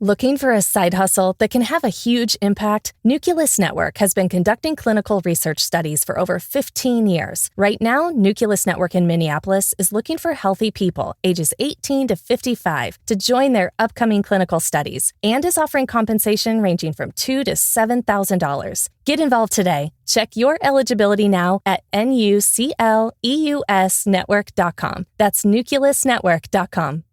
Looking for a side hustle that can have a huge impact? Nucleus Network has been conducting clinical research studies for over 15 years. Right now, Nucleus Network in Minneapolis is looking for healthy people ages 18 to 55 to join their upcoming clinical studies and is offering compensation ranging from $2,000 to $7,000. Get involved today. Check your eligibility now at nucleusnetwork.com. That's nucleusnetwork.com.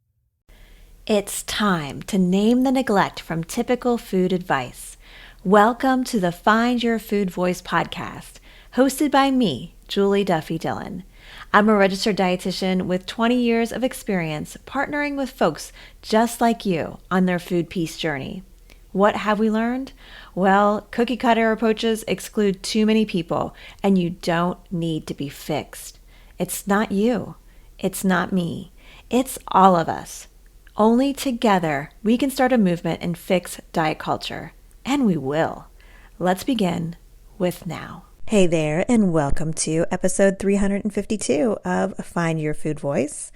It's time to name the neglect from typical food advice. Welcome to the Find Your Food Voice podcast, hosted by me, Julie Duffy Dillon. I'm a registered dietitian with 20 years of experience partnering with folks just like you on their food peace journey. What have we learned? Well, cookie cutter approaches exclude too many people, and you don't need to be fixed. It's not you. It's not me. It's all of us. Only together we can start a movement and fix diet culture. And we will. Let's begin with now. Hey there, and welcome to episode 352 of Find Your Food Voice.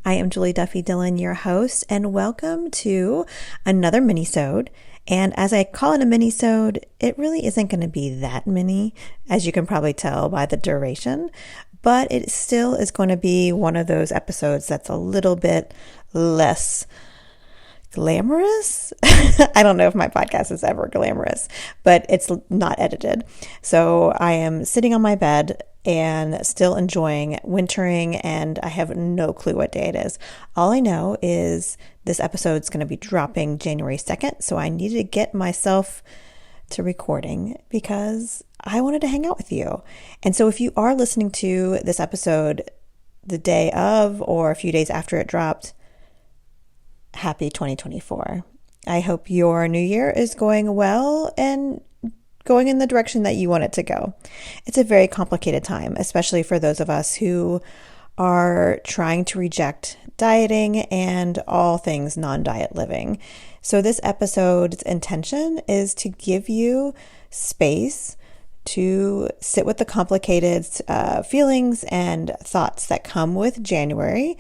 I am Julie Duffy Dillon, your host, and welcome to another mini-sode. And as I call it a mini-sode, it really isn't going to be that mini, as you can probably tell by the duration, but it still is going to be one of those episodes that's a little bit less glamorous. I don't know if my podcast is ever glamorous, but it's not edited. So I am sitting on my bed and still enjoying wintering, and I have no clue what day it is. All I know is this episode is going to be dropping January 2nd, so I needed to get myself to recording because I wanted to hang out with you. And so if you are listening to this episode the day of or a few days after it dropped, happy 2024. I hope your new year is going well and going in the direction that you want it to go. It's a very complicated time, especially for those of us who are trying to reject dieting and all things non-diet living. So this episode's intention is to give you space to sit with the complicated feelings and thoughts that come with January,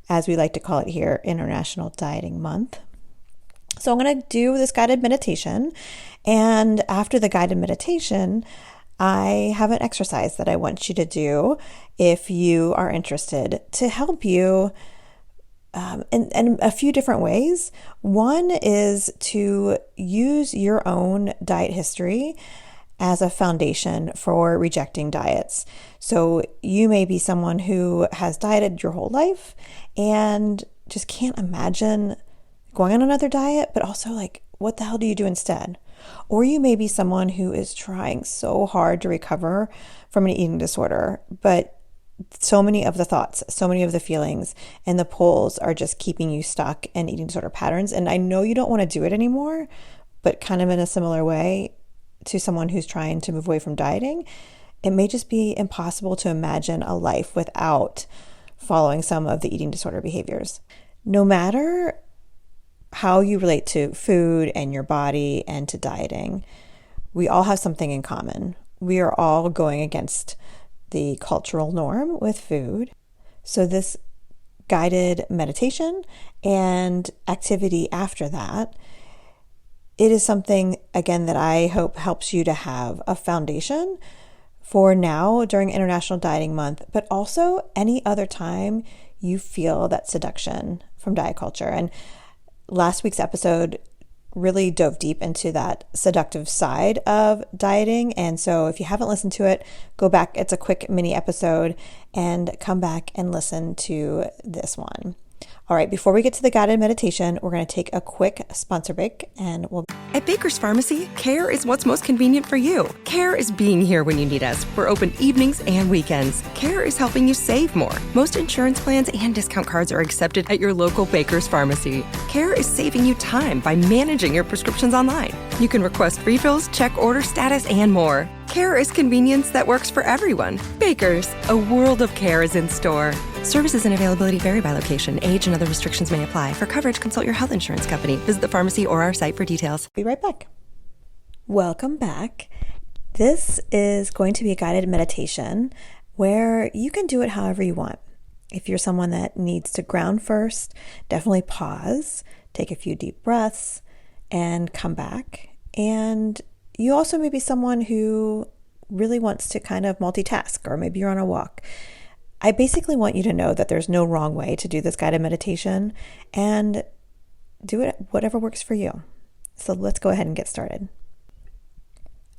as we like to call it here, International Dieting Month. So I'm going to do this guided meditation, and after the guided meditation, I have an exercise that I want you to do if you are interested to help you in a few different ways. One is to use your own diet history as a foundation for rejecting diets. So you may be someone who has dieted your whole life and just can't imagine going on another diet, but also like, what the hell do you do instead? Or you may be someone who is trying so hard to recover from an eating disorder, but so many of the thoughts, so many of the feelings and the pulls are just keeping you stuck in eating disorder patterns. And I know you don't want to do it anymore, but kind of in a similar way to someone who's trying to move away from dieting, it may just be impossible to imagine a life without following some of the eating disorder behaviors. No matter how you relate to food and your body and to dieting, we all have something in common. We are all going against the cultural norm with food. So this guided meditation and activity after that, it is something, again, that I hope helps you to have a foundation for now during International Dieting Month, but also any other time you feel that seduction from diet culture. And last week's episode really dove deep into that seductive side of dieting. And so if you haven't listened to it, go back. It's a quick mini episode and come back and listen to this one. All right, before we get to the guided meditation, we're going to take a quick sponsor break and we'll... At Baker's Pharmacy, care is what's most convenient for you. Care is being here when you need us. We're open evenings and weekends. Care is helping you save more. Most insurance plans and discount cards are accepted at your local Baker's Pharmacy. Care is saving you time by managing your prescriptions online. You can request refills, check order status, and more. Care is convenience that works for everyone. Baker's, a world of care is in store. Services and availability vary by location. Age and other restrictions may apply. For coverage, consult your health insurance company. Visit the pharmacy or our site for details. Be right back. Welcome back. This is going to be a guided meditation where you can do it however you want. If you're someone that needs to ground first, definitely pause, take a few deep breaths, and come back. And you also may be someone who really wants to kind of multitask, or maybe you're on a walk. I basically want you to know that there's no wrong way to do this guided meditation, and do it whatever works for you. So let's go ahead and get started.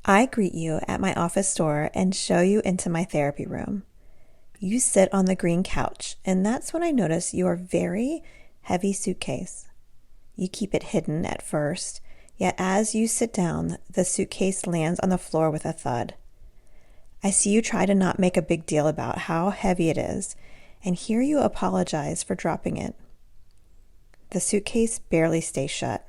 I greet you at my office door and show you into my therapy room. You sit on the green couch, and that's when I notice your very heavy suitcase. You keep it hidden at first, yet as you sit down, the suitcase lands on the floor with a thud. I see you try to not make a big deal about how heavy it is, and hear you apologize for dropping it. The suitcase barely stays shut.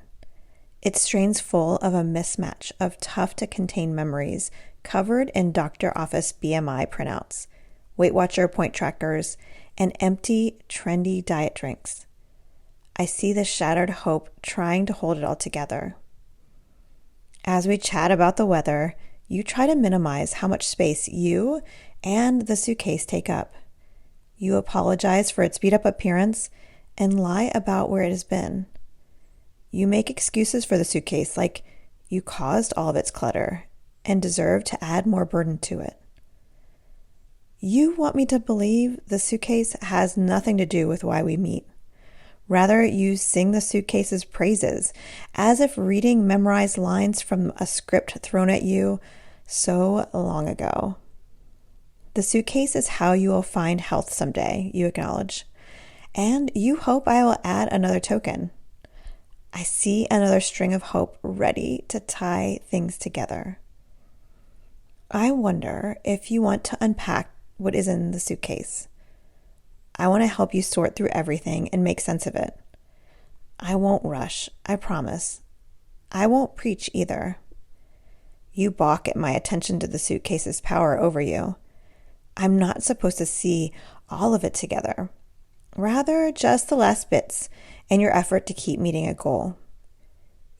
It strains full of a mismatch of tough-to-contain memories covered in doctor office BMI printouts, Weight Watcher point trackers, and empty, trendy diet drinks. I see the shattered hope trying to hold it all together. As we chat about the weather, you try to minimize how much space you and the suitcase take up. You apologize for its beat-up appearance and lie about where it has been. You make excuses for the suitcase, like you caused all of its clutter and deserve to add more burden to it. You want me to believe the suitcase has nothing to do with why we meet. Rather, you sing the suitcase's praises, as if reading memorized lines from a script thrown at you so long ago. The suitcase is how you will find health someday, you acknowledge. And you hope I will add another token. I see another string of hope ready to tie things together. I wonder if you want to unpack what is in the suitcase. I want to help you sort through everything and make sense of it. I won't rush, I promise. I won't preach either. You balk at my attention to the suitcase's power over you. I'm not supposed to see all of it together. Rather, just the last bits and your effort to keep meeting a goal.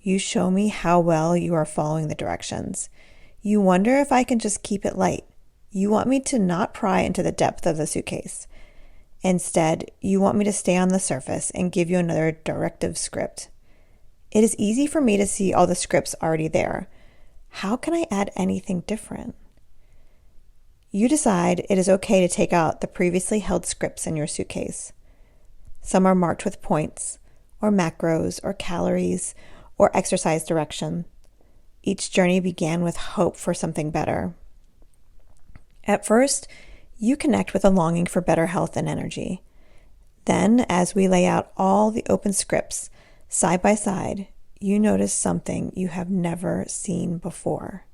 You show me how well you are following the directions. You wonder if I can just keep it light. You want me to not pry into the depth of the suitcase. Instead, you want me to stay on the surface and give you another directive script. It is easy for me to see all the scripts already there. How can I add anything different? You decide it is okay to take out the previously held scripts in your suitcase. Some are marked with points, or macros, or calories, or exercise direction. Each journey began with hope for something better. At first, you connect with a longing for better health and energy. Then, as we lay out all the open scripts side by side, you notice something you have never seen before.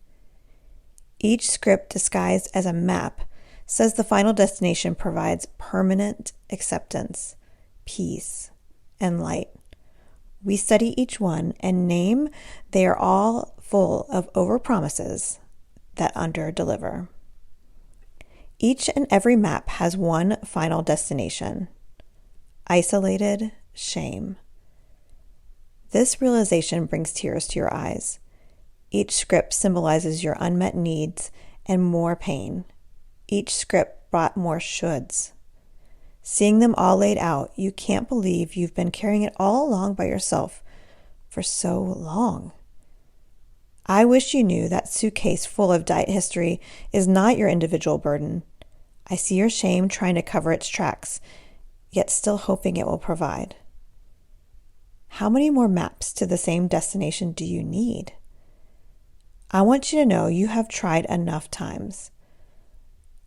Each script, disguised as a map, says the final destination provides permanent acceptance, peace, and light. We study each one and name they are all full of overpromises that underdeliver. Each and every map has one final destination: isolated shame. This realization brings tears to your eyes. Each script symbolizes your unmet needs and more pain. Each script brought more shoulds. Seeing them all laid out, you can't believe you've been carrying it all along by yourself for so long. I wish you knew that suitcase full of diet history is not your individual burden. I see your shame trying to cover its tracks, yet still hoping it will provide. How many more maps to the same destination do you need? I want you to know you have tried enough times.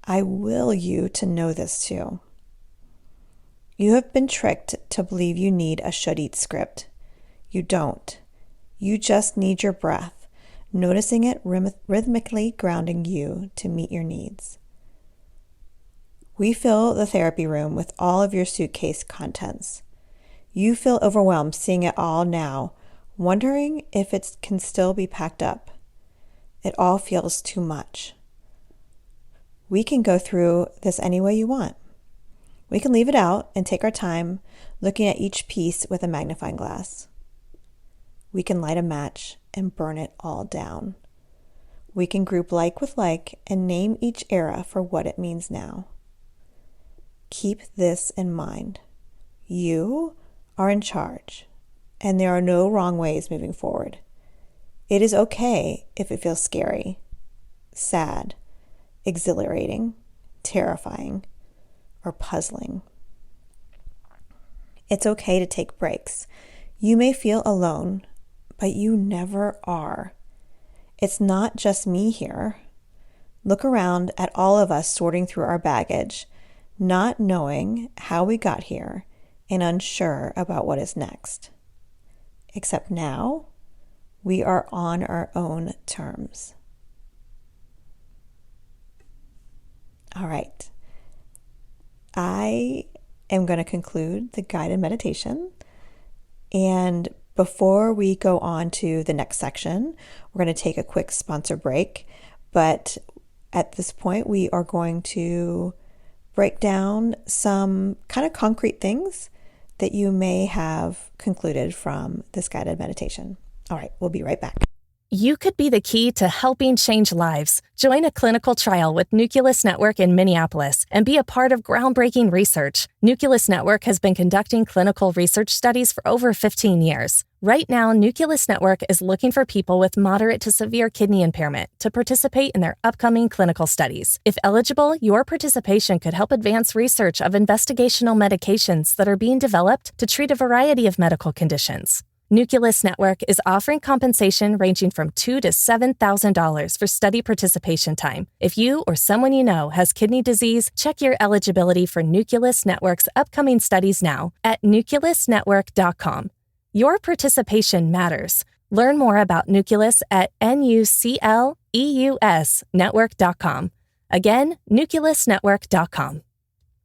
I will you to know this too. You have been tricked to believe you need a should-eat script. You don't. You just need your breath, noticing it rhythmically grounding you to meet your needs. We fill the therapy room with all of your suitcase contents. You feel overwhelmed seeing it all now, wondering if it can still be packed up. It all feels too much. We can go through this any way you want. We can leave it out and take our time looking at each piece with a magnifying glass. We can light a match and burn it all down. We can group like with like and name each era for what it means now. Keep this in mind. You are in charge. and there are no wrong ways moving forward. It is okay if it feels scary, sad, exhilarating, terrifying, or puzzling. It's okay to take breaks. You may feel alone, but you never are. It's not just me here. Look around at all of us sorting through our baggage, not knowing how we got here and unsure about what is next. Except now, we are on our own terms. All right. I am going to conclude the guided meditation. And before we go on to the next section, we're going to take a quick sponsor break. But at this point, we are going to break down some kind of concrete things that you may have concluded from this guided meditation. All right, we'll be right back. You could be the key to helping change lives. Join a clinical trial with Nucleus Network in Minneapolis and be a part of groundbreaking research. Nucleus Network has been conducting clinical research studies for over 15 years. Right now, Nucleus Network is looking for people with moderate to severe kidney impairment to participate in their upcoming clinical studies. If eligible, your participation could help advance research of investigational medications that are being developed to treat a variety of medical conditions. Nucleus Network is offering compensation ranging from $2,000 to $7,000 for study participation time. If you or someone you know has kidney disease, check your eligibility for Nucleus Network's upcoming studies now at nucleusnetwork.com. Your participation matters. Learn more about Nucleus at nucleusnetwork.com. Again, nucleusnetwork.com.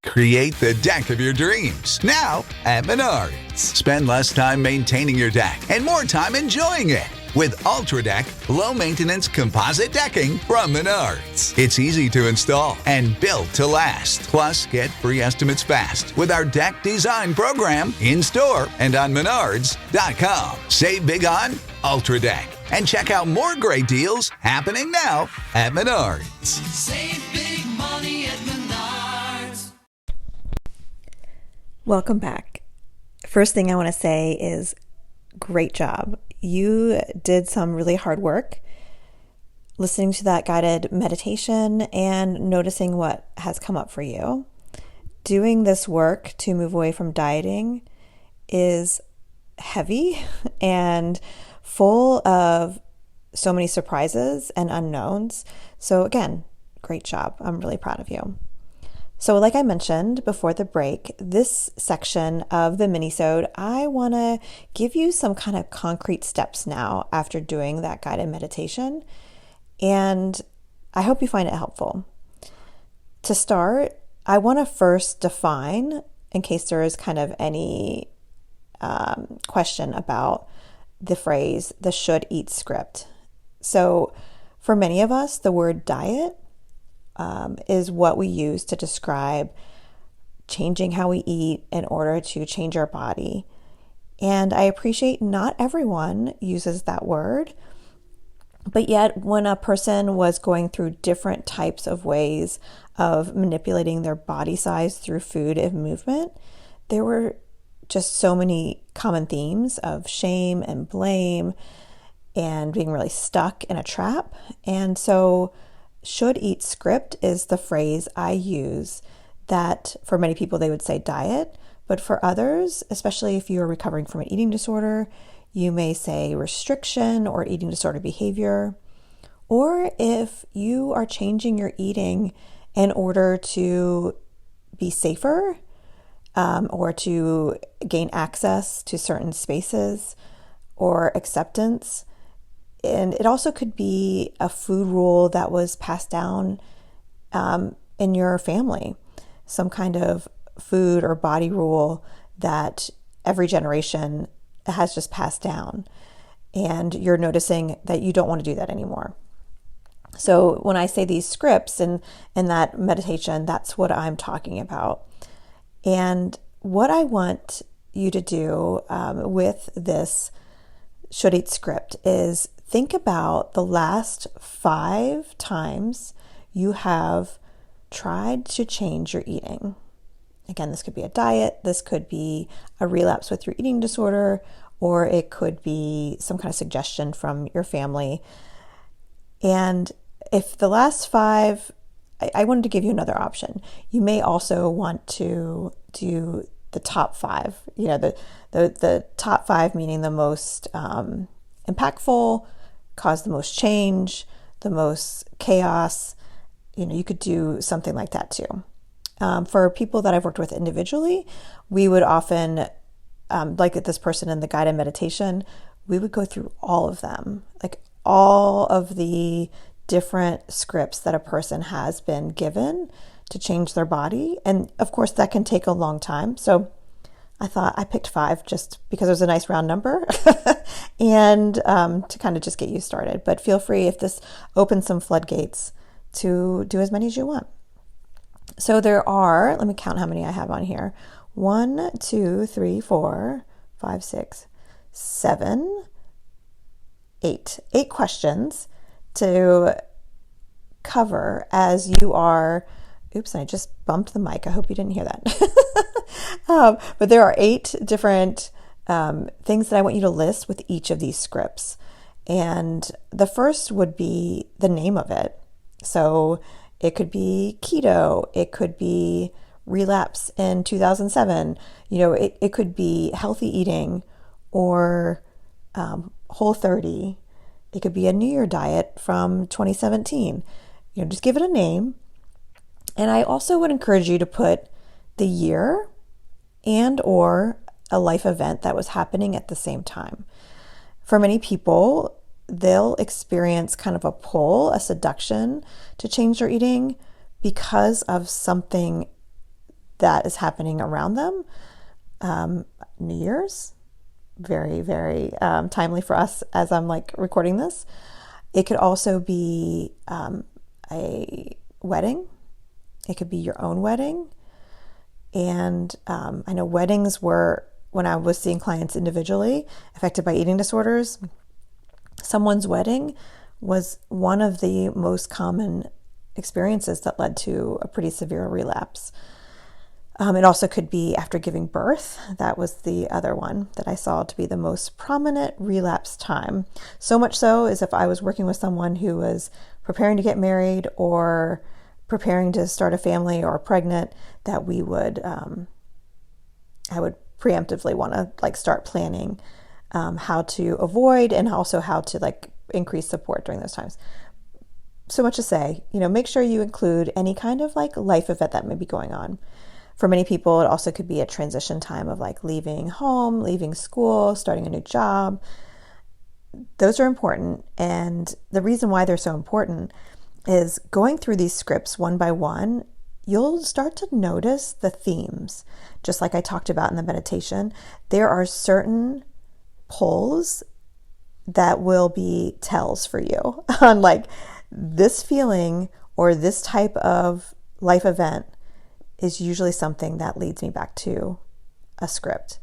Create the deck of your dreams now at Menards. Spend less time maintaining your deck and more time enjoying it with Ultra Deck low-maintenance composite decking from Menards. It's easy to install and built to last. Plus, get free estimates fast with our deck design program in-store and on Menards.com. Save big on Ultra Deck and check out more great deals happening now at Menards. Save big money at Menards. Welcome back. First thing I want to say is great job. You did some really hard work listening to that guided meditation and noticing what has come up for you. Doing this work to move away from dieting is heavy and full of so many surprises and unknowns. So again, great job. I'm really proud of you. So like I mentioned before the break, this section of the minisode, I want to give you some kind of concrete steps now after doing that guided meditation. And I hope you find it helpful. To start, I want to first define, in case there is kind of any question about the phrase, the should eat script. So for many of us, the word diet is what we use to describe changing how we eat in order to change our body. And I appreciate not everyone uses that word, but yet when a person was going through different types of ways of manipulating their body size through food and movement, there were just so many common themes of shame and blame and being really stuck in a trap. And so should eat script is the phrase I use that for many people they would say diet, but for others, especially if you're recovering from an eating disorder, you may say restriction or eating disorder behavior. Or if you are changing your eating in order to be safer or to gain access to certain spaces or acceptance. And it also could be a food rule that was passed down in your family, some kind of food or body rule that every generation has just passed down. And you're noticing that you don't want to do that anymore. So when I say these scripts and that meditation, that's what I'm talking about. And what I want you to do with this should eat script is think about the last 5 times you have tried to change your eating. Again, this could be a diet, this could be a relapse with your eating disorder, or it could be some kind of suggestion from your family. And if the last 5, I wanted to give you another option. You may also want to do the top 5, the top 5 meaning the most impactful, cause the most change, the most chaos. You could do something like that too. For people that I've worked with individually, we would often, like this person in the guided meditation, we would go through all of them, like all of the different scripts that a person has been given to change their body. And of course, that can take a long time. So I thought I picked 5 just because it was a nice round number and to kind of just get you started. But feel free, if this opens some floodgates, to do as many as you want. So there are, let me count how many I have on here. 1, 2, 3, 4, 5, 6, 7, 8. 8 questions to cover as you are. Oops, I just bumped the mic. I hope you didn't hear that. But there are 8 different things that I want you to list with each of these scripts. And the first would be the name of it. So it could be keto. It could be relapse in 2007. It could be healthy eating or Whole30. It could be a New Year diet from 2017. Just give it a name. And I also would encourage you to put the year and or a life event that was happening at the same time. For many people, they'll experience kind of a pull, a seduction to change their eating because of something that is happening around them. New Year's, very, very timely for us as I'm recording this. It could also be a wedding. It could be your own wedding. And I know weddings were, when I was seeing clients individually affected by eating disorders, someone's wedding was one of the most common experiences that led to a pretty severe relapse. It also could be after giving birth. That was the other one that I saw to be the most prominent relapse time. So much so as if I was working with someone who was preparing to get married or preparing to start a family or pregnant, that we would, I would preemptively want to start planning how to avoid and also how to increase support during those times. So much to say, make sure you include any kind of life event that may be going on. For many people, it also could be a transition time of leaving home, leaving school, starting a new job. Those are important. And the reason why they're so important is going through these scripts one by one, you'll start to notice the themes. Just like I talked about in the meditation, there are certain pulls that will be tells for you on this feeling or this type of life event is usually something that leads me back to a script,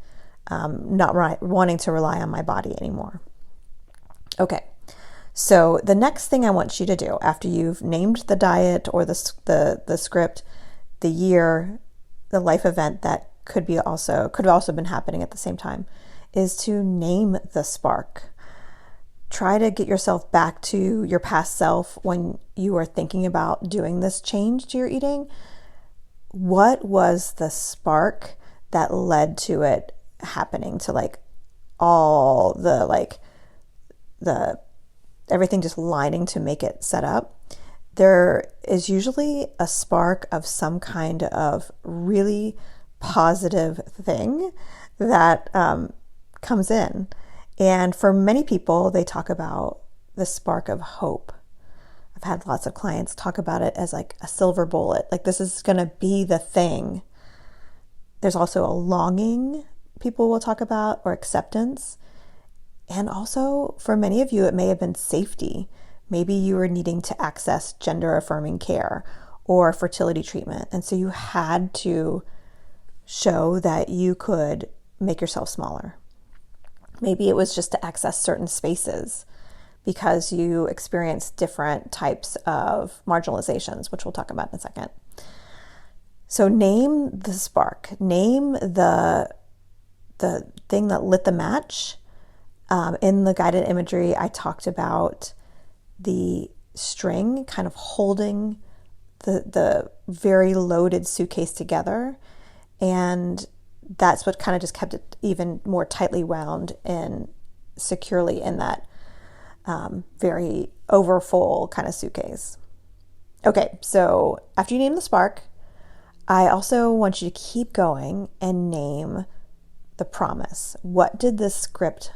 not wanting to rely on my body anymore. Okay, so the next thing I want you to do after you've named the diet or the script, the year, the life event that could have also been happening at the same time, is to name the spark. Try to get yourself back to your past self when you are thinking about doing this change to your eating. What was the spark that led to it happening, to all the everything just lining to make it set up? There is usually a spark of some kind of really positive thing that comes in. And for many people, they talk about the spark of hope. I've had lots of clients talk about it as a silver bullet, this is going to be the thing. There's also a longing people will talk about, or acceptance. And also for many of you, it may have been safety. Maybe you were needing to access gender affirming care or fertility treatment. And so you had to show that you could make yourself smaller. Maybe it was just to access certain spaces because you experienced different types of marginalizations, which we'll talk about in a second. So name the spark, name the thing that lit the match In the guided imagery, I talked about the string kind of holding the very loaded suitcase together, and that's what kind of just kept it even more tightly wound and securely in that very overfull kind of suitcase. Okay, so after you name the spark, I also want you to keep going and name the promise. What did this script,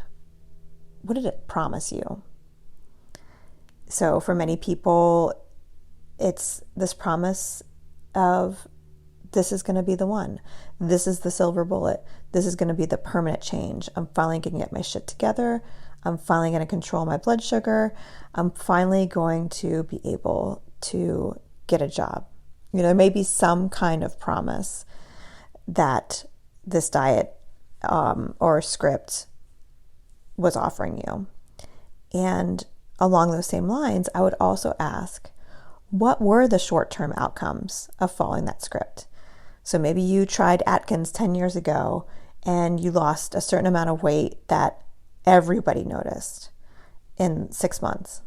what did it promise you? So for many people, it's this promise of this is going to be the one. This is the silver bullet. This is going to be the permanent change. I'm finally going to get my shit together. I'm finally going to control my blood sugar. I'm finally going to be able to get a job. You know, there may be some kind of promise that this diet or script was offering you. And along those same lines, I would also ask, what were the short-term outcomes of following that script? So maybe you tried Atkins 10 years ago and you lost a certain amount of weight that everybody noticed in 6 months.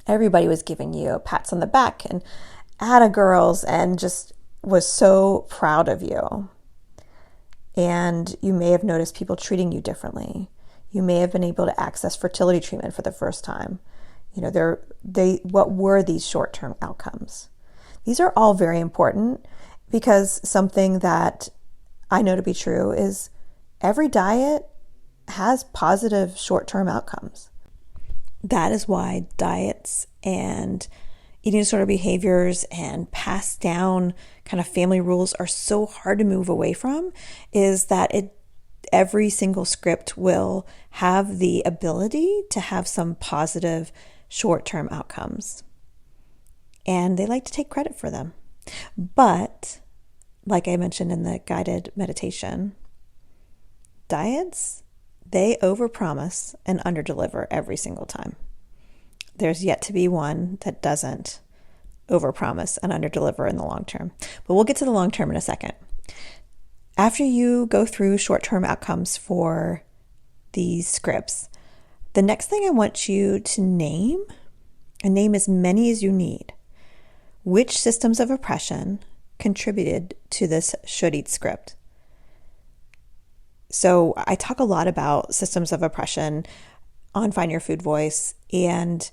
Everybody was giving you pats on the back and atta girls and just was so proud of you. And you may have noticed people treating you differently. You may have been able to access fertility treatment for the first time. You know, what were these short-term outcomes? These are all very important because something that I know to be true is every diet has positive short-term outcomes. That is why diets and eating disorder behaviors and passed down kind of family rules are so hard to move away from, is that every single script will have the ability to have some positive short-term outcomes. And they like to take credit for them. But, like I mentioned in the guided meditation, diets, they overpromise and underdeliver every single time. There's yet to be one that doesn't overpromise and underdeliver in the long term. But we'll get to the long term in a second. After you go through short-term outcomes for these scripts, the next thing I want you to name, and name as many as you need, which systems of oppression contributed to this should eat script. So I talk a lot about systems of oppression on Find Your Food Voice. And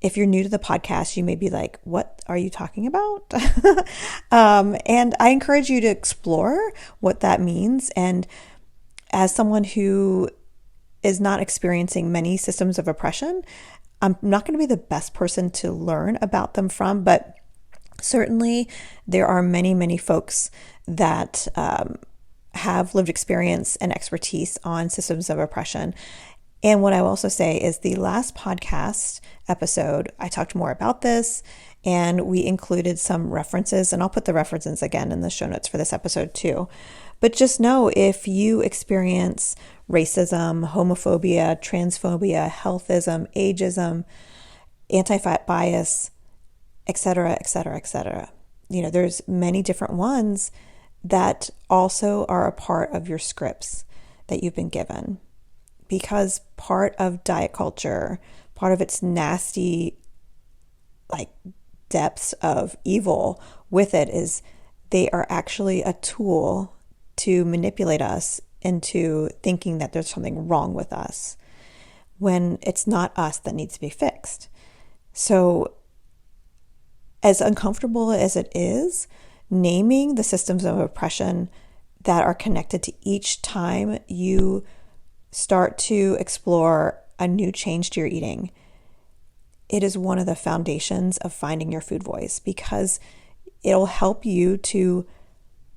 if you're new to the podcast, you may be like, what are you talking about? And I encourage you to explore what that means. And as someone who is not experiencing many systems of oppression, I'm not going to be the best person to learn about them from, but certainly there are many, many folks that have lived experience and expertise on systems of oppression. And what I will also say is the last podcast episode, I talked more about this and we included some references, and I'll put the references again in the show notes for this episode too. But just know, if you experience racism, homophobia, transphobia, healthism, ageism, anti-fat bias, etc., etc., etc., you know, there's many different ones that also are a part of your scripts that you've been given. Because part of diet culture, part of its nasty, depths of evil with it is they are actually a tool to manipulate us into thinking that there's something wrong with us when it's not us that needs to be fixed. So as uncomfortable as it is, naming the systems of oppression that are connected to each time you start to explore a new change to your eating, it is one of the foundations of finding your food voice, because it'll help you to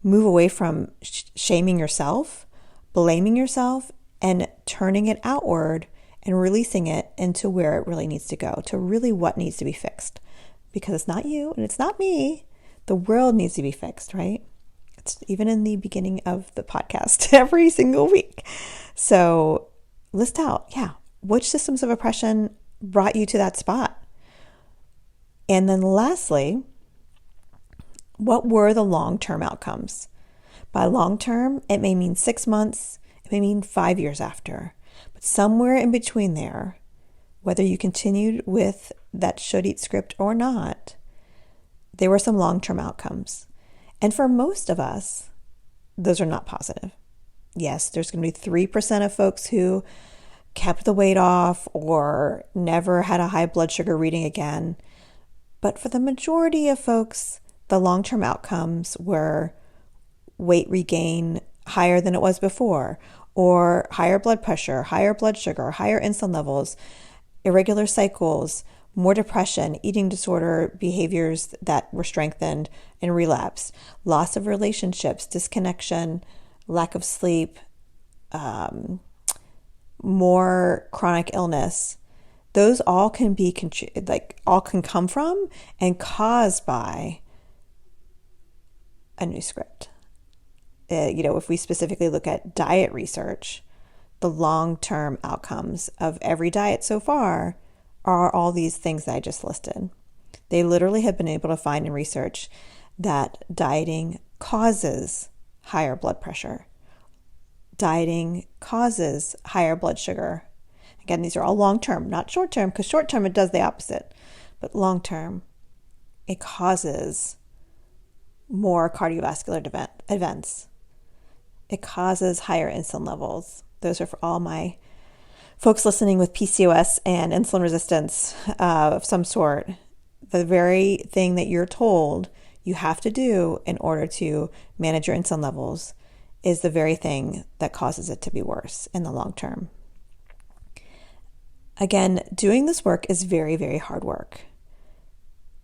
move away from shaming yourself, blaming yourself, and turning it outward and releasing it into where it really needs to go, to really what needs to be fixed. Because it's not you and it's not me. The world needs to be fixed, right? It's even in the beginning of the podcast every single week. So list out, which systems of oppression brought you to that spot? And then lastly, what were the long-term outcomes? By long-term, it may mean 6 months, it may mean 5 years after. But somewhere in between there, whether you continued with that should eat script or not, there were some long-term outcomes. And for most of us, those are not positive. Yes, there's going to be 3% of folks who kept the weight off or never had a high blood sugar reading again. But for the majority of folks, the long-term outcomes were weight regain higher than it was before, or higher blood pressure, higher blood sugar, higher insulin levels, irregular cycles, more depression, eating disorder behaviors that were strengthened and relapsed, loss of relationships, disconnection, lack of sleep, more chronic illness. Those all can be all can come from and caused by a new script. If we specifically look at diet research, the long-term outcomes of every diet so far are all these things that I just listed. They literally have been able to find in research that dieting causes higher blood pressure. Dieting causes higher blood sugar. Again, these are all long-term, not short-term, because short-term it does the opposite. But long-term, it causes more cardiovascular events. It causes higher insulin levels. Those are for all my folks listening with PCOS and insulin resistance of some sort. The very thing that you're told you have to do in order to manage your insulin levels is the very thing that causes it to be worse in the long term. Again, doing this work is very, very hard work.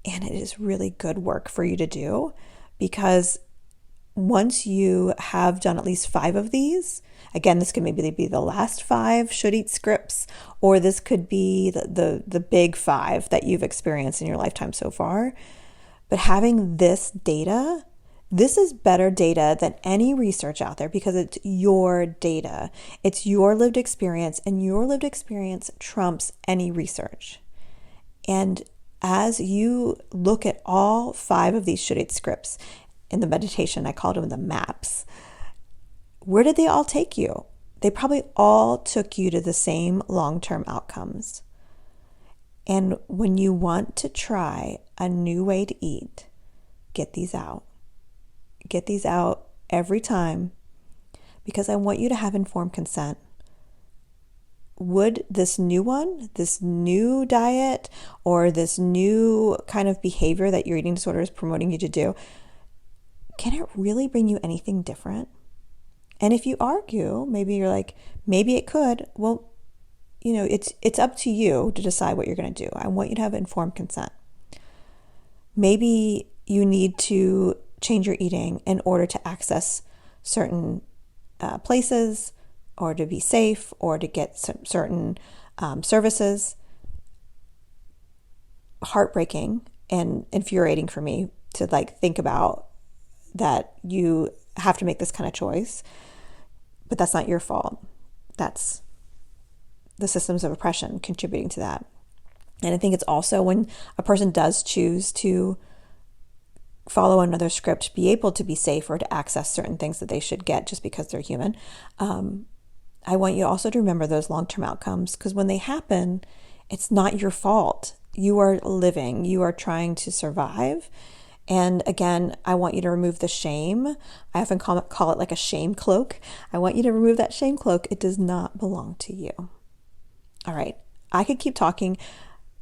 And it is really good work for you to do, because once you have done at least 5 of these, again, this could maybe be the last 5 should eat scripts, or this could be the big 5 that you've experienced in your lifetime so far. But having this data, this is better data than any research out there, because it's your data. It's your lived experience, and your lived experience trumps any research. And as you look at all 5 of these should eat scripts, in the meditation, I called them the maps. Where did they all take you? They probably all took you to the same long-term outcomes. And when you want to try a new way to eat, get these out. Get these out every time, because I want you to have informed consent. Would this new one, this new diet, or this new kind of behavior that your eating disorder is promoting you to do, can it really bring you anything different? And if you argue, maybe you're like, maybe it could. Well, it's up to you to decide what you're going to do. I want you to have informed consent. Maybe you need to change your eating in order to access certain places, or to be safe, or to get some certain services. Heartbreaking and infuriating for me to think about that you have to make this kind of choice, but that's not your fault. That's the systems of oppression contributing to that. And I think it's also when a person does choose to follow another script, be able to be safe or to access certain things that they should get just because they're human. I want you also to remember those long-term outcomes, because when they happen, it's not your fault. You are living, you are trying to survive. And again, I want you to remove the shame. I often call it like a shame cloak. I want you to remove that shame cloak. It does not belong to you. All right. I could keep talking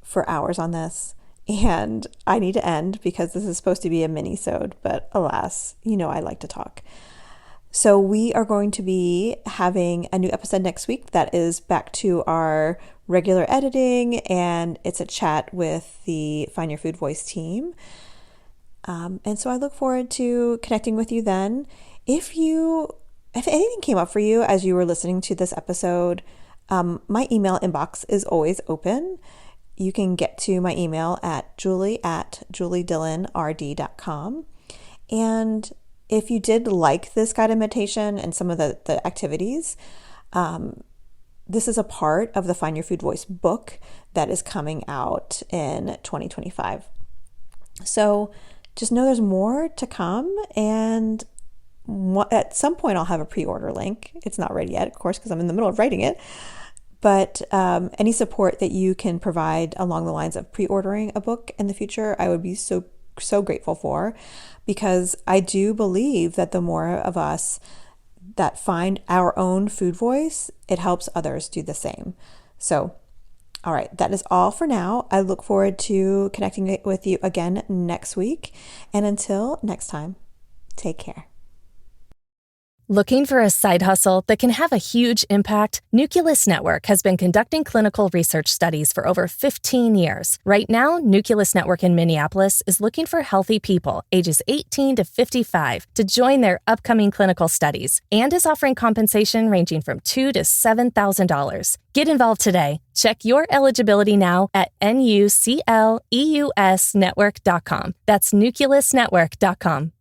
for hours on this, and I need to end because this is supposed to be a mini-sode, but alas, I like to talk. So we are going to be having a new episode next week that is back to our regular editing, and it's a chat with the Find Your Food Voice team. And so I look forward to connecting with you then. If anything came up for you as you were listening to this episode, my email inbox is always open. You can get to my email at julie@juliedillonrd.com. And if you did like this guided meditation and some of the activities, this is a part of the Find Your Food Voice book that is coming out in 2025. So just know there's more to come, and at some point I'll have a pre-order link. It's not ready yet, of course, because I'm in the middle of writing it. But any support that you can provide along the lines of pre-ordering a book in the future, I would be so grateful for, because I do believe that the more of us that find our own food voice, it helps others do the same. So, all right, that is all for now. I look forward to connecting with you again next week. And until next time, take care. Looking for a side hustle that can have a huge impact? Nucleus Network has been conducting clinical research studies for over 15 years. Right now, Nucleus Network in Minneapolis is looking for healthy people ages 18 to 55 to join their upcoming clinical studies and is offering compensation ranging from $2,000 to $7,000. Get involved today. Check your eligibility now at nucleusnetwork.com. That's nucleusnetwork.com.